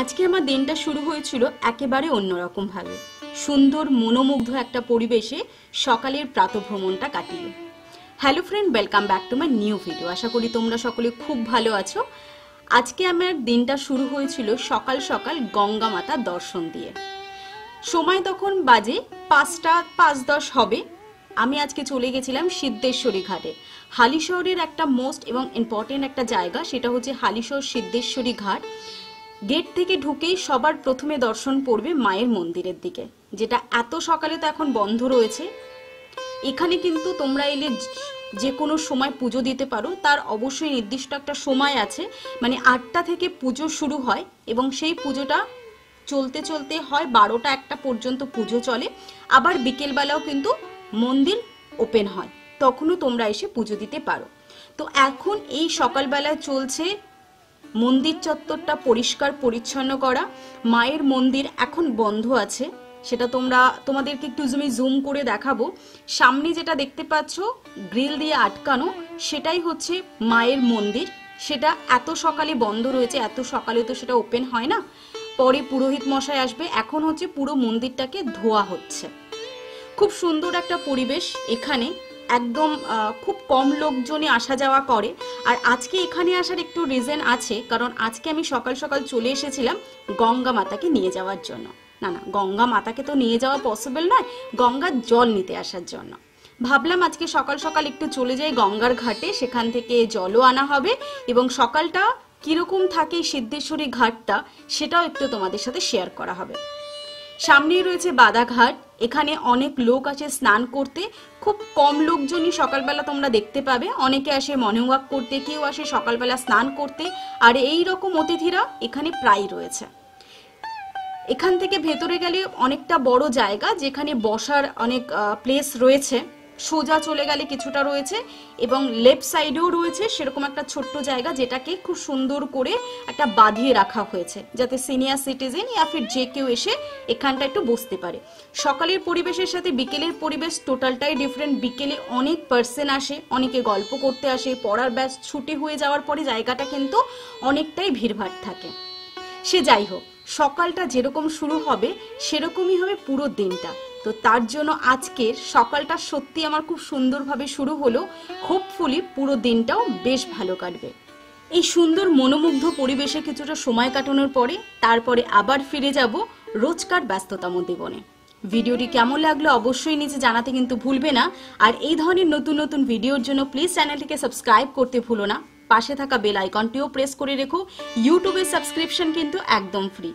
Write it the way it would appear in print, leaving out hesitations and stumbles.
আজকে আমার দিনটা শুরু হয়েছিল একেবারে অন্যরকম ভাবে। সুন্দর মনোমুগ্ধ একটা পরিবেশে সকালের প্রাতঃভ্রমণটা কাটিয়ে। Hello friend, welcome back to my new video. আশা করি তোমরা সকলে খুব ভালো আছো। আজকে আমার দিনটা শুরু হয়েছিল সকাল সকাল গঙ্গা মাতা দর্শন দিয়ে। সময় তখন বাজে 5:05 হবে। আমি আজকে চলে গেছিলাম সিদ্ধেশ্বরী ঘাটে। হালিশহরের একটা মোস্ট এবং ইম্পর্টেন্ট একটা জায়গা, সেটা হচ্ছে হালিশহর সিদ্ধেশ্বরী ঘাট। গেট থেকে ঢুকেই সবার প্রথমে দর্শন পড়বে মায়ের মন্দিরের দিকে, যেটা এত সকালে তো এখন বন্ধ রয়েছে। এখানে কিন্তু তোমরা এলে যে কোনো সময় পুজো দিতে পারো, তার অবশ্যই নির্দিষ্ট একটা সময় আছে, মানে 8টা থেকে পুজো শুরু হয় এবং সেই পুজোটা চলতে চলতে হয় 12টা-1টা পর্যন্ত পুজো চলে। আবার বিকেলবেলাও কিন্তু মন্দির ওপেন হয়, তখনও তোমরা এসে পুজো দিতে পারো। তো এখন এই সকালবেলায় চলছে মন্দির চত্বরটা পরিষ্কার পরিচ্ছন্ন করা। মায়ের মন্দির এখন বন্ধ আছে, সেটা তোমাদেরকে একটু জুম করে দেখাবো। সামনে যেটা দেখতে পাচ্ছ গ্রিল দিয়ে আটকানো, সেটাই হচ্ছে মায়ের মন্দির। সেটা এত সকালে বন্ধ রয়েছে, এত সকালে তো সেটা ওপেন হয় না। পরে পুরোহিত মশাই আসবে, এখন হচ্ছে পুরো মন্দিরটাকে ধোয়া হচ্ছে। খুব সুন্দর একটা পরিবেশ এখানে, একদম খুব কম লোকজনই আসা যাওয়া করে। আর আজকে এখানে আসার একটু রিজন আছে, কারণ আজকে আমি সকাল সকাল চলে এসেছিলাম গঙ্গা মাতাকে নিয়ে যাওয়ার জন্য। না, গঙ্গা মাতাকে তো নিয়ে যাওয়া পসিবল নয়, গঙ্গার জল নিতে আসার জন্য ভাবলাম আজকে সকাল সকাল একটু চলে যাই গঙ্গার ঘাটে, সেখান থেকে জলও আনা হবে এবং সকালটা কিরকম থাকে সিদ্ধেশ্বরী ঘাটটা সেটাও একটু তোমাদের সাথে শেয়ার করা হবে। সামনেই রয়েছে বাদাঘাট, এখানে অনেক লোক আসে স্নান করতে। খুব কম লোকজনই সকালবেলা তোমরা দেখতে পাবে, অনেকে আসে মর্নিং ওয়াক করতে, কেউ আসে সকালবেলা স্নান করতে। আর এই রকম অতিথিরা এখানে প্রায় রয়েছে। এখান থেকে ভেতরে গেলে অনেকটা বড় জায়গা, যেখানে বসার অনেক প্লেস রয়েছে। সোজা চলে গেলে কিছুটা রয়েছে এবং লেফট সাইডেও রয়েছে সেরকম একটা ছোট্ট জায়গা, যেটাকে খুব সুন্দর করে একটা বাঁধিয়ে রাখা হয়েছে, যাতে সিনিয়র সিটিজেন ইয়া ফির যে কেউ এসে এখানটা একটু বসতে পারে। সকালের পরিবেশের সাথে বিকেলের পরিবেশ টোটালটাই ডিফারেন্ট। বিকেলে অনেক পার্সন আসে, অনেকে গল্প করতে আসে, পড়ার ব্যাস ছুটি হয়ে যাওয়ার পরে জায়গাটা কিন্তু অনেকটাই ভিড়ভাড় থাকে। সে যাই হোক, সকালটা যেরকম শুরু হবে সেরকমই হবে পুরো দিনটা। তো তার জন্য আজকের সকালটা সত্যি আমার খুব সুন্দরভাবে শুরু হলো। হোপফুলি পুরো দিনটাও বেশ ভালো কাটবে। এই সুন্দর মনোমুগ্ধ পরিবেশে কিছুটা সময় কাটানোর পরে তারপরে আবার ফিরে যাব রোজকার ব্যস্ততম জীবনে। ভিডিওটি কেমন লাগলো অবশ্যই নিচে জানাতে কিন্তু ভুলবে না। আর এই ধরনের নতুন নতুন ভিডিওর জন্য প্লিজ চ্যানেলটিকে সাবস্ক্রাইব করতে ভুলো না। পাশে থাকা বেল আইকনটিও প্রেস করে রেখো। ইউটিউবের সাবস্ক্রিপশন কিন্তু একদম ফ্রি।